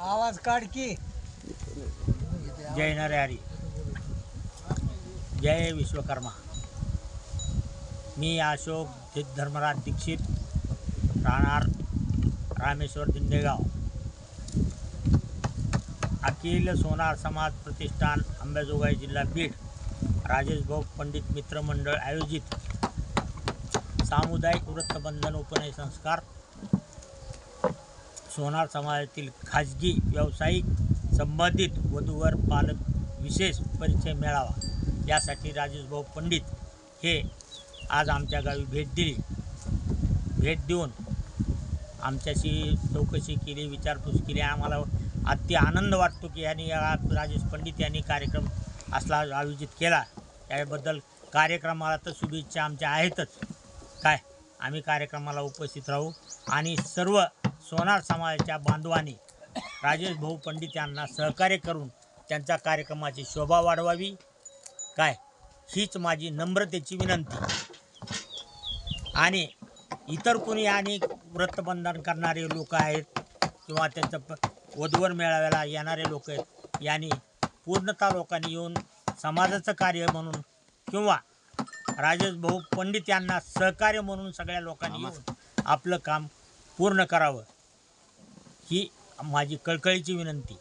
आवाज काढ की. जय नरहरी, जय विश्वकर्मा. मी अशोक धर्मराज दीक्षित, राहणार रामेश्वर दिंडेगाव. अखिल सोनार समाज प्रतिष्ठान अंबाजोगाई जिल्हा बीड, राजेश भाऊ पंडित मित्र मंडळ आयोजित सामुदायिक वृत्तबंधन उपनयन संस्कार सोनार समाजातील खाजगी व्यावसायिक संबंधित वधूवर पालक विशेष परिचय मेळावा यासाठी राजेश भाऊ पंडित हे आज आमच्या गावी भेट देऊन आमच्याशी चौकशी केली, विचारपूस केली. आम्हाला अति आनंद वाटतो की यांनी राजेश पंडित यांनी कार्यक्रम असला आयोजित केला. त्याबद्दल कार्यक्रमाला तर शुभेच्छा आमच्या आहेतच. काय आम्ही कार्यक्रमाला उपस्थित राहू आणि सर्व सोनार समाजाच्या बांधवांनी राजेश भाऊ पंडित यांना सहकार्य करून त्यांच्या कार्यक्रमाची शोभा वाढवावी. काय हीच माझी नम्रतेची विनंती. आणि इतर कोणी आणि वृत्तबंधन करणारे लोक आहेत किंवा त्यांचं वधूवर मेळाव्याला येणारे लोक आहेत, यांनी पूर्णतः लोकांनी येऊन समाजाचं कार्य म्हणून किंवा राजेश भाऊ पंडित यांना सहकार्य म्हणून सगळ्या लोकांनी येऊन आपलं काम पूर्ण करावं ही माझी कळकळीची विनंती.